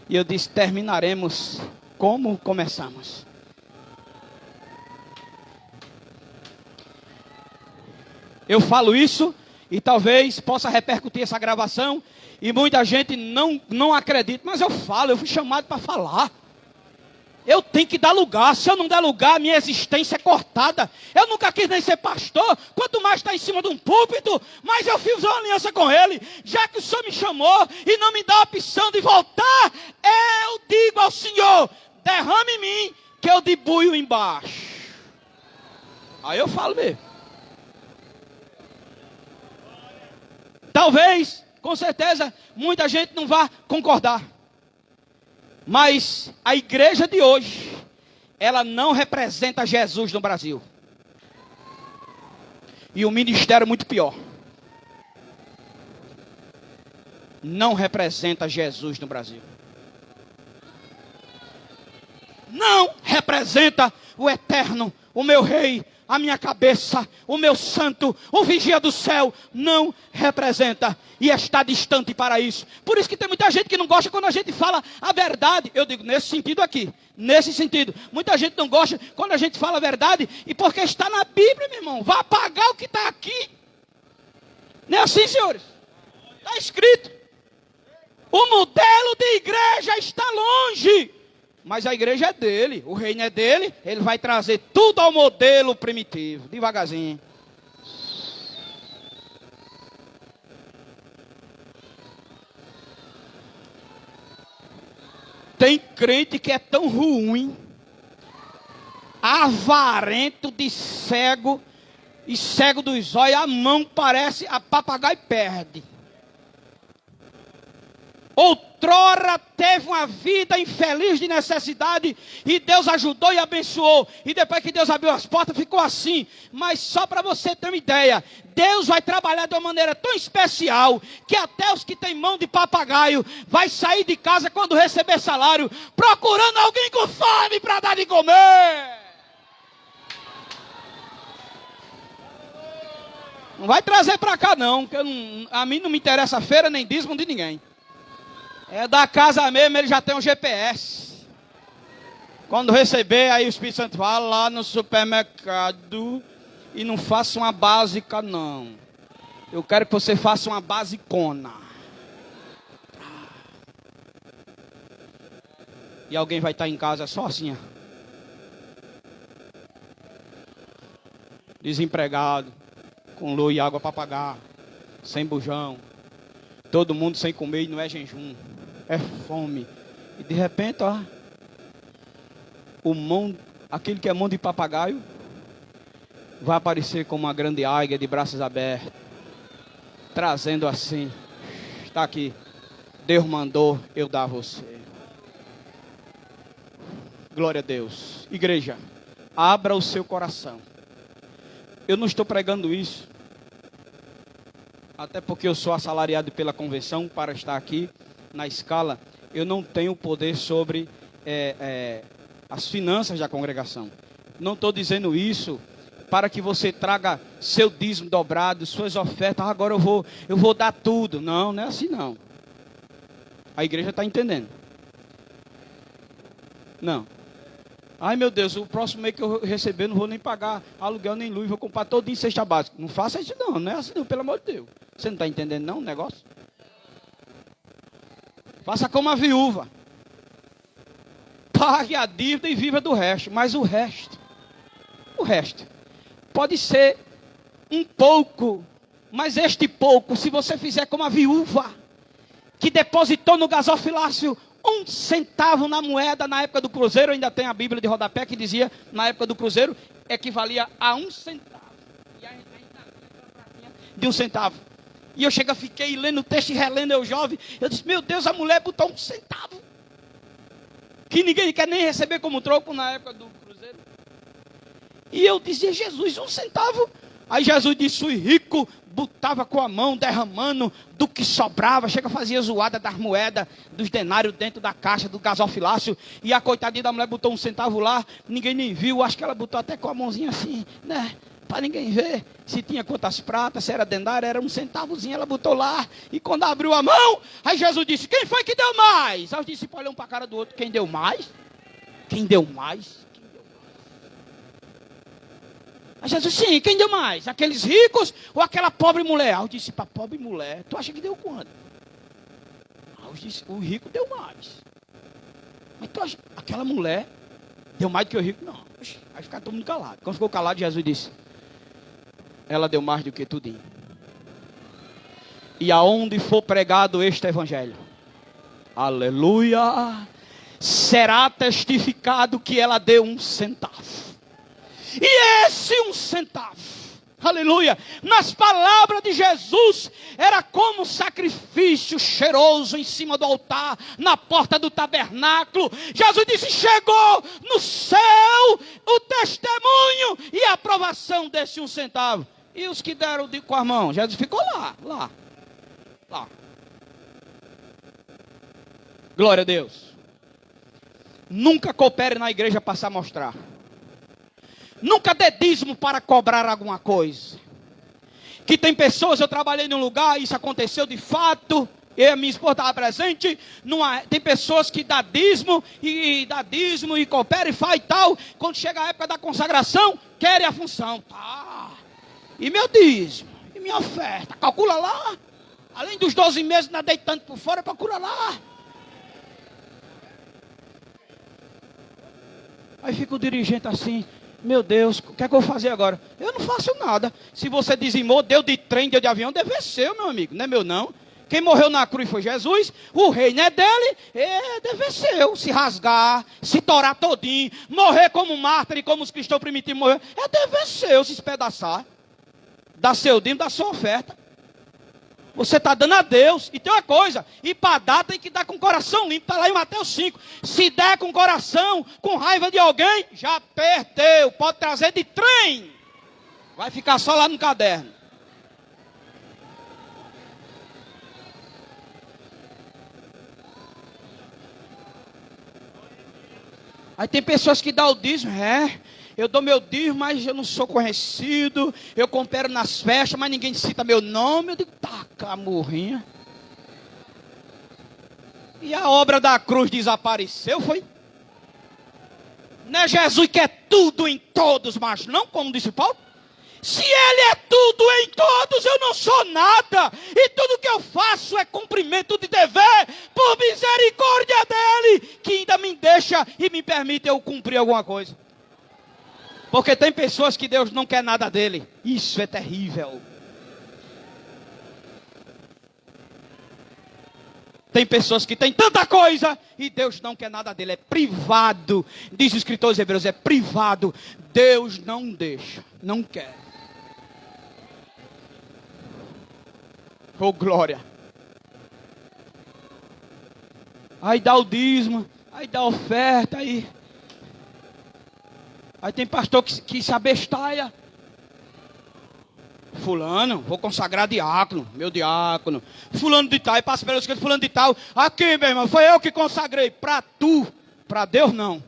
B: E eu disse, terminaremos como começamos. Eu falo isso e talvez possa repercutir essa gravação e muita gente não acredita, mas eu falo, eu fui chamado para falar. Eu tenho que dar lugar. Se eu não der lugar, minha existência é cortada. Eu nunca quis nem ser pastor. Quanto mais está em cima de um púlpito, mais eu fiz uma aliança com ele. Já que o Senhor me chamou e não me dá a opção de voltar, eu digo ao Senhor, derrame em mim, que eu debuio embaixo. Aí eu falo mesmo. Talvez, com certeza, muita gente não vá concordar. Mas a igreja de hoje, ela não representa Jesus no Brasil. E o ministério muito pior. Não representa Jesus no Brasil. Não representa o eterno, o meu rei, a minha cabeça, o meu santo, o vigia do céu. Não representa e está distante para isso. Por isso que tem muita gente que não gosta quando a gente fala a verdade. Eu digo nesse sentido aqui, nesse sentido. Muita gente não gosta quando a gente fala a verdade, e porque está na Bíblia, meu irmão. Vá apagar o que está aqui. Não é assim, senhores? Está escrito. O modelo de igreja está longe. Mas a igreja é dele, o reino é dele. Ele vai trazer tudo ao modelo primitivo, devagarzinho. Tem crente que é tão ruim, avarento, de cego, e cego dos olhos, a mão parece a papagaio perde. Outrora teve uma vida infeliz de necessidade e Deus ajudou e abençoou. E depois que Deus abriu as portas, ficou assim. Mas só para você ter uma ideia, Deus vai trabalhar de uma maneira tão especial que até os que têm mão de papagaio vai sair de casa quando receber salário, procurando alguém com fome para dar de comer. Não vai trazer para cá não, que a mim não me interessa a feira nem dízimo de ninguém. É da casa mesmo, ele já tem um GPS. Quando receber, aí o Espírito Santo fala lá no supermercado e não faça uma básica, não. Eu quero que você faça uma basicona. E alguém vai estar em casa só assim, ó. Desempregado, com luz e água para pagar, sem bujão. Todo mundo sem comer e não é jejum. É fome. E de repente, ó, aquele que é mão de papagaio vai aparecer como uma grande águia de braços abertos, trazendo assim, está aqui, Deus mandou eu dar a você. Glória a Deus. Igreja, abra o seu coração. Eu não estou pregando isso, até porque eu sou assalariado pela convenção para estar aqui na escala. Eu não tenho poder sobre as finanças da congregação. Não estou dizendo isso para que você traga seu dízimo dobrado, suas ofertas. Agora eu vou dar tudo. Não, não é assim não. A igreja está entendendo. Não. Ai meu Deus, o próximo mês que eu receber não vou nem pagar aluguel nem luz, vou comprar todo em cesta básica. Não faça isso não, não é assim não, pelo amor de Deus. Você não está entendendo não o negócio? Faça como a viúva. Pague a dívida e viva do resto. Mas o resto pode ser um pouco, mas este pouco, se você fizer como a viúva, que depositou no gasofilácio 1 centavo na moeda na época do cruzeiro, ainda tem a Bíblia de rodapé que dizia, na época do cruzeiro, equivalia a 1 centavo. E a gente de 1 centavo. E eu fiquei lendo o texto e relendo, eu jovem, eu disse, meu Deus, a mulher botou 1 centavo. Que ninguém quer nem receber como troco na época do cruzeiro. E eu dizia, Jesus, 1 centavo. Aí Jesus disse, o rico botava com a mão, derramando do que sobrava. Fazia zoada das moedas, dos denários dentro da caixa, do gasofilácio. E a coitadinha da mulher botou 1 centavo lá, ninguém nem viu. Acho que ela botou até com a mãozinha assim, né? Para ninguém ver se tinha quantas pratas, se era denário, era 1 centavozinho. Ela botou lá, e quando abriu a mão, aí Jesus disse, quem foi que deu mais? Aí os discípulos olham para a cara do outro, quem deu mais? Quem deu mais? Aí Jesus, sim, quem deu mais? Aqueles ricos ou aquela pobre mulher? Aí eu disse, para a pobre mulher, tu acha que deu quanto? Aí eu disse, o rico deu mais. Mas tu acha, aquela mulher deu mais do que o rico? Não. Aí ficaram todo mundo calado. Quando ficou calado, Jesus disse, ela deu mais do que tudinho. E aonde for pregado este evangelho, aleluia, será testificado que ela deu 1 centavo. E esse 1 centavo, aleluia, nas palavras de Jesus, era como um sacrifício cheiroso em cima do altar, na porta do tabernáculo. Jesus disse, chegou no céu o testemunho e a aprovação desse 1 centavo. E os que deram com a mão, Jesus ficou lá. Glória a Deus. Nunca coopere na igreja para se amostrar. Nunca dê dízimo para cobrar alguma coisa. Que tem pessoas, eu trabalhei num lugar, isso aconteceu de fato, eu e a minha esposa estavam presentes, tem pessoas que dá dízimo e coopera e faz e tal, quando chega a época da consagração, querem a função. Tá. E meu dízimo, e minha oferta, calcula lá, além dos 12 meses, não deitando por fora, procura lá. Aí fica o dirigente assim, meu Deus, o que é que eu vou fazer agora? Eu não faço nada. Se você dizimou, deu de trem, deu de avião, deve ser, meu amigo, não é meu não. Quem morreu na cruz foi Jesus, o reino é dele, deve ser. Se rasgar, se torar todinho, morrer como mártir e como os cristãos primitivos morreram, deve ser, se espedaçar. Dá seu dízimo, dá sua oferta. Você está dando a Deus. E tem uma coisa, e para dar tem que dar com o coração limpo. Está lá em Mateus 5. Se der com o coração, com raiva de alguém, já perdeu. Pode trazer de trem. Vai ficar só lá no caderno. Aí tem pessoas que dão o dízimo, eu dou meu dízimo, mas eu não sou conhecido. Eu coopero nas festas, mas ninguém cita meu nome. Eu digo, taca a murrinha. E a obra da cruz desapareceu, foi? Não é Jesus que é tudo em todos, mas não, como disse Paulo. Se Ele é tudo em todos, eu não sou nada. E tudo que eu faço é cumprimento de dever, por misericórdia dEle, que ainda me deixa e me permite eu cumprir alguma coisa. Porque tem pessoas que Deus não quer nada dele. Isso é terrível. Tem pessoas que têm tanta coisa e Deus não quer nada dele. É privado. Diz o escritor aos Hebreus, é privado. Deus não deixa, não quer. Oh glória. Aí dá o dízimo, aí dá a oferta, aí tem pastor que se abestaia. Fulano, vou consagrar diácono, meu diácono. Fulano de tal, e passa pelos cantos, fulano de tal. Aqui, meu irmão, foi eu que consagrei. Para tu, para Deus não.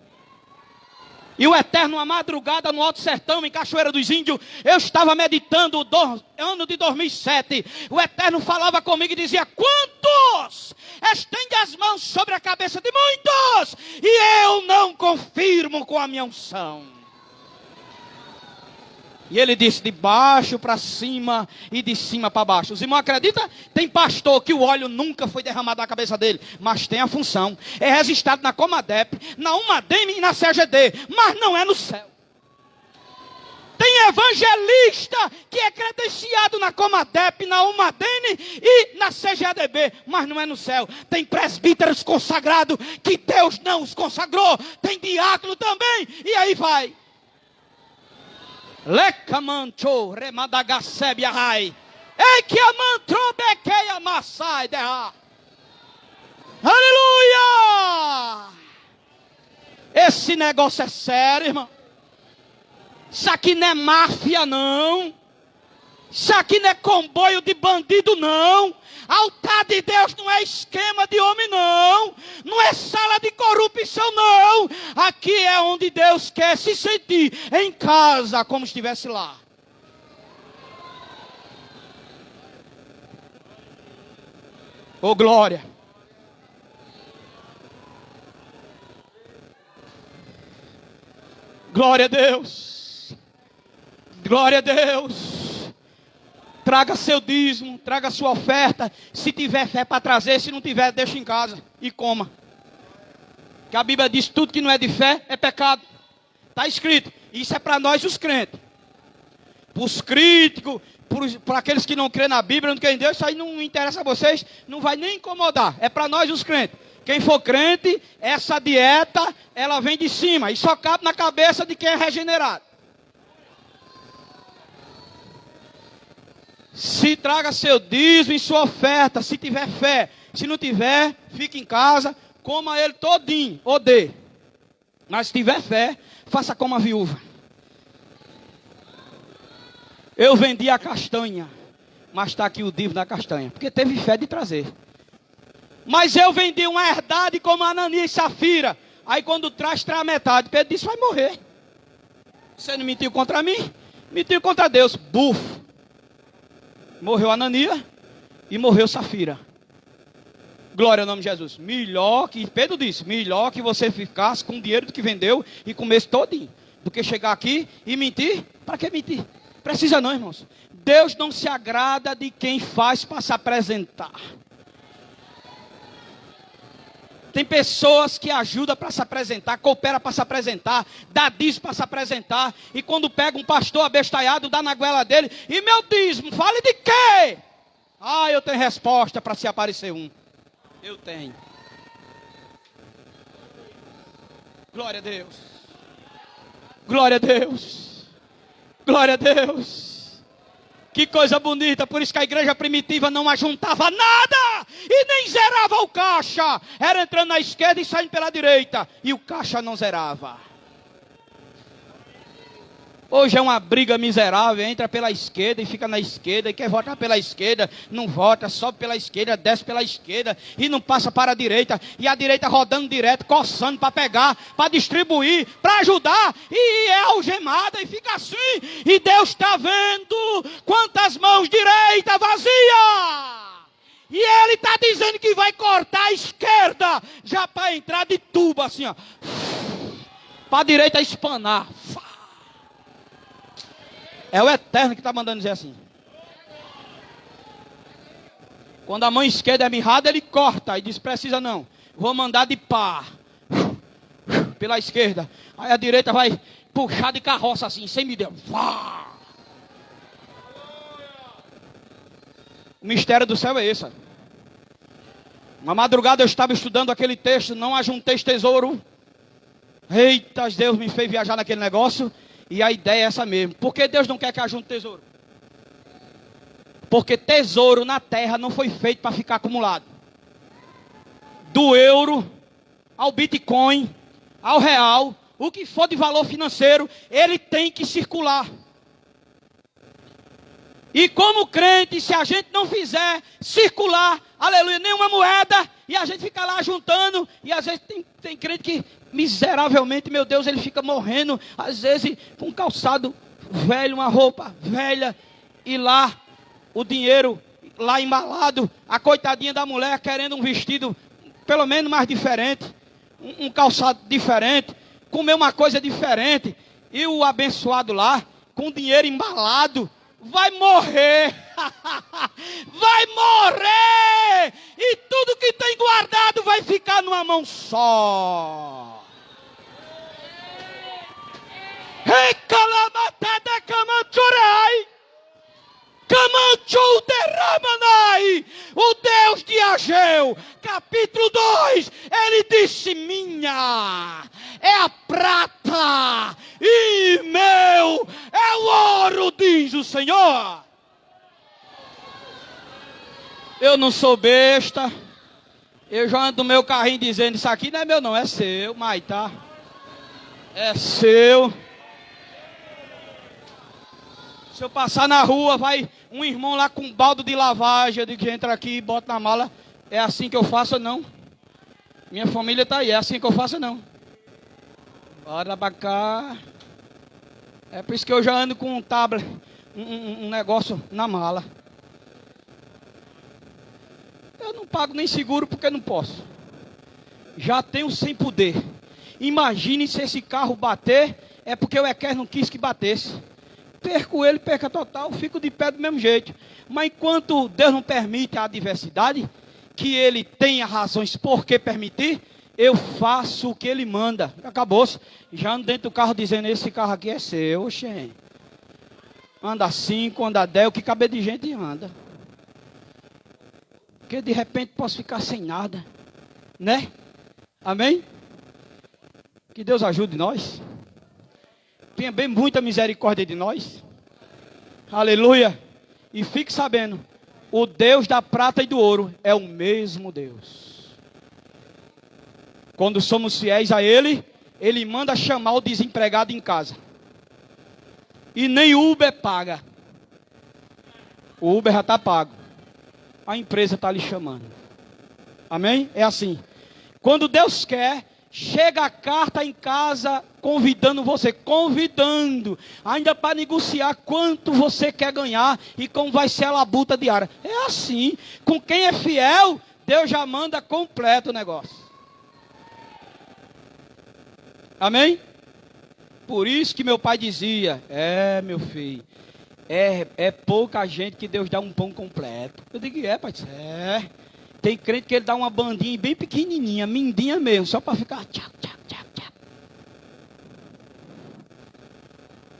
B: E o Eterno, uma madrugada no Alto Sertão, em Cachoeira dos Índios, eu estava meditando o ano de 2007. O Eterno falava comigo e dizia: quantos estende as mãos sobre a cabeça de muitos, e eu não confirmo com a minha unção. E ele disse: de baixo para cima e de cima para baixo. Os irmãos acreditam? Tem pastor que o óleo nunca foi derramado na cabeça dele, mas tem a função. É registrado na Comadep, na Umadem e na CGD, mas não é no céu. Tem evangelista que é credenciado na Comadep, na Umadem e na CGDB, mas não é no céu. Tem presbíteros consagrados que Deus não os consagrou. Tem diácono também, e aí vai. Lecamancho remadagasebe ahai. Ei que amantro bequei amassai derra. Aleluia! Esse negócio é sério, irmão. Isso aqui não é máfia, não. Isso aqui não é comboio de bandido, não. Altar de Deus não é esquema de homem, não. Não é sala de corrupção, não. Aqui é onde Deus quer se sentir em casa, como estivesse lá. Oh, glória. Glória a Deus. Glória a Deus. Traga seu dízimo, traga sua oferta. Se tiver fé para trazer, se não tiver, deixa em casa e coma. Que a Bíblia diz: tudo que não é de fé é pecado. Está escrito. Isso é para nós os crentes. Para os críticos, para aqueles que não creem na Bíblia, não creem em Deus, isso aí não interessa a vocês, não vai nem incomodar. É para nós os crentes. Quem for crente, essa dieta, ela vem de cima e só cabe na cabeça de quem é regenerado. Se traga seu dízimo e sua oferta, se tiver fé. Se não tiver, fique em casa, coma ele todinho, ou dê. Mas se tiver fé, faça como a viúva. Eu vendi a castanha, mas está aqui o dízimo da castanha, porque teve fé de trazer. Mas eu vendi uma herdade como Ananias e Safira. Aí quando traz a metade, Pedro disse: vai morrer. Você não mentiu contra mim? Mentiu contra Deus. Bufo. Morreu Ananias e morreu Safira. Glória ao nome de Jesus. Melhor que, Pedro disse, melhor que você ficasse com o dinheiro do que vendeu e comesse todinho, do que chegar aqui e mentir. Para que mentir? Precisa não, irmãos. Deus não se agrada de quem faz para se apresentar. Tem pessoas que ajudam para se apresentar, coopera para se apresentar, dá dízimo para se apresentar. E quando pega um pastor abestalhado, dá na goela dele: e meu dízimo, fale de quê? Ah, eu tenho resposta para se aparecer um. Eu tenho. Glória a Deus. Glória a Deus. Glória a Deus. Que coisa bonita, por isso que a igreja primitiva não ajuntava nada e nem zerava o caixa. Era entrando na esquerda e saindo pela direita, e o caixa não zerava. Hoje é uma briga miserável, entra pela esquerda e fica na esquerda, e quer votar pela esquerda, não vota, sobe pela esquerda, desce pela esquerda, e não passa para a direita, e a direita rodando direto, coçando para pegar, para distribuir, para ajudar, e é algemada, e fica assim, e Deus está vendo quantas mãos direita vazia, e Ele está dizendo que vai cortar a esquerda, já para entrar de tubo assim, ó, para a direita espanar. É o Eterno que está mandando dizer assim. Quando a mão esquerda é mirrada, ele corta e diz: precisa não, vou mandar de pá pela esquerda. Aí a direita vai puxar de carroça assim, sem me Deus. O mistério do céu é esse. Uma madrugada eu estava estudando aquele texto: não ajunteis tesouro. Eita, Deus me fez viajar naquele negócio. E a ideia é essa mesmo. Por que Deus não quer que ajunte tesouro? Porque tesouro na terra não foi feito para ficar acumulado. do euro, ao Bitcoin, ao real, o que for de valor financeiro, ele tem que circular. E como crente, se a gente não fizer circular, aleluia, nenhuma moeda, e a gente fica lá juntando, e às vezes tem crente que miseravelmente, meu Deus, ele fica morrendo, às vezes com um calçado velho, uma roupa velha, e lá o dinheiro lá embalado, a coitadinha da mulher querendo um vestido pelo menos mais diferente, um calçado diferente, comer uma coisa diferente, e o abençoado lá, com o dinheiro embalado, vai morrer, vai morrer, e tudo que tem guardado vai ficar numa mão só. Recalamatada camanchurai, camanchou derramanai, o Deus de Ageu, capítulo 2, ele disse: minha é a prata e meu é o ouro, diz o Senhor. Eu não sou besta, eu já ando no meu carrinho dizendo: isso aqui não é meu não, é seu, mas tá, é seu. Se eu passar na rua, vai um irmão lá com um balde de lavagem, eu digo que entra aqui e bota na mala. É assim que eu faço, não? Minha família está aí, é assim que eu faço, não? Bora pra cá. É por isso que eu já ando com um tablet, um negócio na mala. Eu não pago nem seguro porque não posso. Já tenho sem poder. Imagine se esse carro bater, é porque o Equer não quis que batesse. Perco ele, perca total, fico de pé do mesmo jeito. Mas enquanto Deus não permite a adversidade, que ele tenha razões por que permitir, eu faço o que ele manda. Acabou-se. Já ando dentro do carro dizendo: esse carro aqui é seu, oxê. Anda 5, anda 10, o que caber de gente anda. Porque de repente posso ficar sem nada, né? Amém? Que Deus ajude nós. Tenha bem muita misericórdia de nós. Aleluia. E fique sabendo, o Deus da prata e do ouro é o mesmo Deus. Quando somos fiéis a Ele, Ele manda chamar o desempregado em casa. E nem Uber paga. O Uber já está pago. A empresa está lhe chamando. Amém? É assim. Quando Deus quer, chega a carta em casa convidando você, ainda para negociar quanto você quer ganhar e como vai ser a labuta diária. É assim, com quem é fiel, Deus já manda completo o negócio. Amém? Por isso que meu pai dizia: meu filho, é pouca gente que Deus dá um pão completo. Eu digo: pai, tem crente que ele dá uma bandinha bem pequenininha, mindinha mesmo, só para ficar tchac, tchac, tchac, tchac.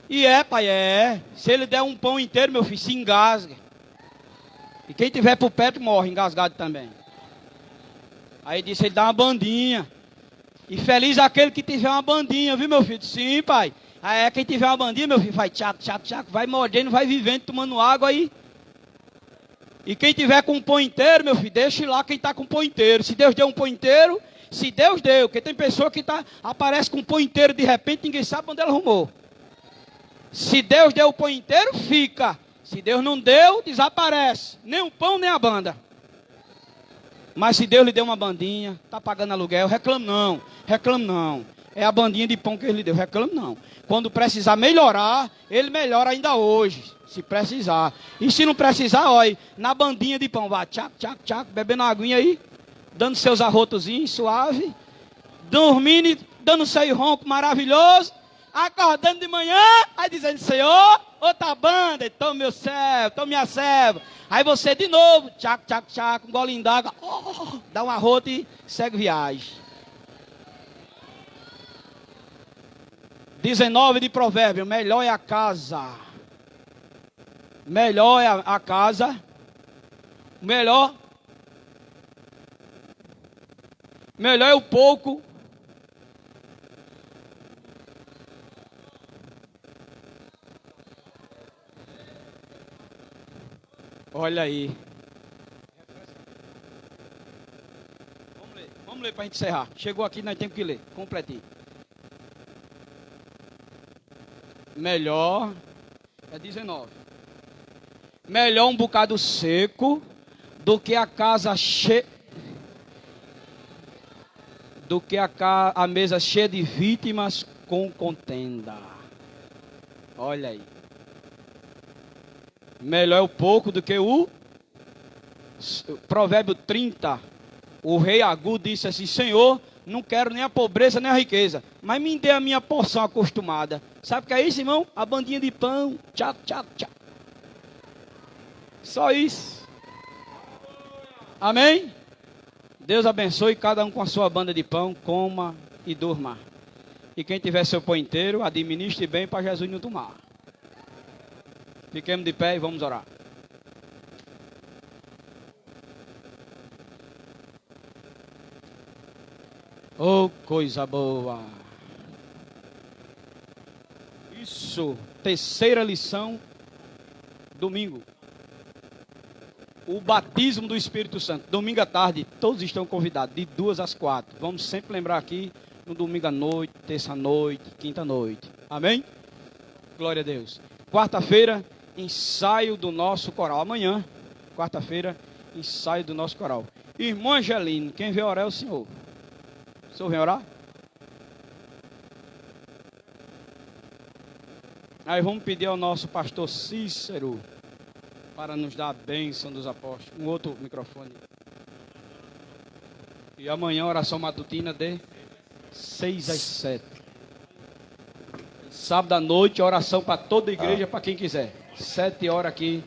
B: E pai, se ele der um pão inteiro, meu filho, se engasga. E quem tiver por perto morre engasgado também. Aí disse: ele dá uma bandinha. E feliz aquele que tiver uma bandinha, viu, meu filho? Sim, pai. Aí quem tiver uma bandinha, meu filho, vai tchac, tchac, tchac, vai mordendo, vai vivendo, tomando água aí. E quem tiver com um pão inteiro, meu filho, deixe lá quem está com um pão inteiro. Se Deus deu um pão inteiro, se Deus deu, porque tem pessoa que aparece com um pão inteiro de repente, ninguém sabe onde ela arrumou. Se Deus deu o pão inteiro, fica. Se Deus não deu, desaparece. Nem o pão, nem a banda. Mas se Deus lhe deu uma bandinha, está pagando aluguel, reclame não. É a bandinha de pão que ele lhe deu, reclame não. Quando precisar melhorar, ele melhora ainda hoje, se precisar. E se não precisar, olha, na bandinha de pão, vá, tchac, tchac, tchac, bebendo uma aguinha aí, dando seus arrotozinhos suave, dormindo e dando seu ronco maravilhoso, acordando de manhã, aí dizendo: Senhor, outra banda, toma meu servo, toma minha serva. Aí você de novo, tchac, tchac, tchac, um golinho d'água, dá um arroto e segue viagem. 19 de Provérbios: melhor é a casa. Melhor é a casa. Melhor é o pouco. Olha aí. ler para a gente encerrar. Chegou aqui, nós temos que ler. Completinho. Melhor, é 19. Melhor um bocado seco do que a casa cheia, do que a mesa cheia de vítimas com contenda. Olha aí. Melhor é o pouco do que o Provérbio 30. O rei Agu disse assim: Senhor, não quero nem a pobreza nem a riqueza, mas me dê a minha porção acostumada. Sabe o que é isso, irmão? A bandinha de pão. Tchau, tchau, tchau. Só isso. Amém? Deus abençoe cada um com a sua banda de pão. Coma e durma. E quem tiver seu pão inteiro, administre bem para Jesus não tomar. Fiquemos de pé e vamos orar. Oh, coisa boa. Isso. Terceira lição. Domingo. O batismo do Espírito Santo. Domingo à tarde, todos estão convidados, de 2 às 4. Vamos sempre lembrar aqui, no domingo à noite, terça à noite, quinta à noite. Amém? Glória a Deus. Quarta-feira, ensaio do nosso coral. Amanhã, quarta-feira, ensaio do nosso coral. Irmão Angelino, quem veio orar é o senhor. O senhor vem orar? Aí vamos pedir ao nosso pastor Cícero para nos dar a bênção dos apóstolos. Um outro microfone. E amanhã, oração matutina de 6 às 7. Sábado à noite, oração para toda a igreja, para quem quiser. 7 horas aqui,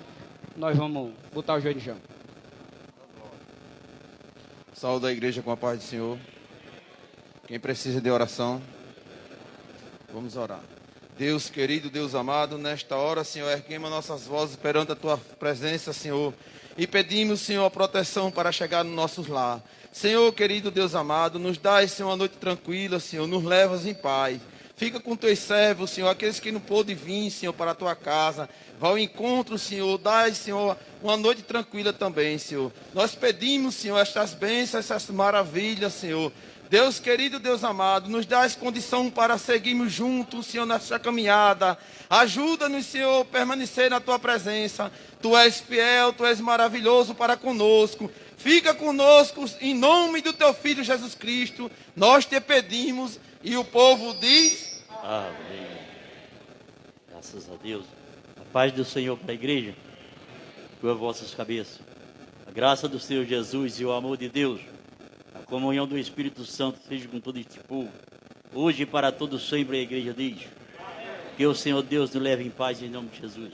B: nós vamos botar o joelho no chão.
C: Saúde a igreja com a paz do Senhor. Quem precisa de oração, vamos orar. Deus querido, Deus amado, nesta hora, Senhor, erguemos nossas vozes perante a Tua presença, Senhor, e pedimos, Senhor, a proteção para chegar no nosso lar. Senhor, querido Deus amado, nos dai, Senhor, uma noite tranquila, Senhor, nos levas em paz. Fica com Teus servos, Senhor, aqueles que não pôde vir, Senhor, para a Tua casa. Vá ao encontro, Senhor, dai, Senhor, uma noite tranquila também, Senhor. Nós pedimos, Senhor, estas bênçãos, essas maravilhas, Senhor. Deus querido, Deus amado, nos dá condição para seguirmos juntos, Senhor, nessa caminhada. Ajuda-nos, Senhor, a permanecer na Tua presença. Tu és fiel, Tu és maravilhoso para conosco. Fica conosco em nome do Teu Filho Jesus Cristo. Nós te pedimos e o povo diz...
D: Amém. Graças a Deus. A paz do Senhor para a igreja, por vossas cabeças. A graça do Senhor Jesus e o amor de Deus, a comunhão do Espírito Santo seja com todo este povo, hoje e para todo sempre. A igreja diz: que o Senhor Deus nos leve em paz em nome de Jesus.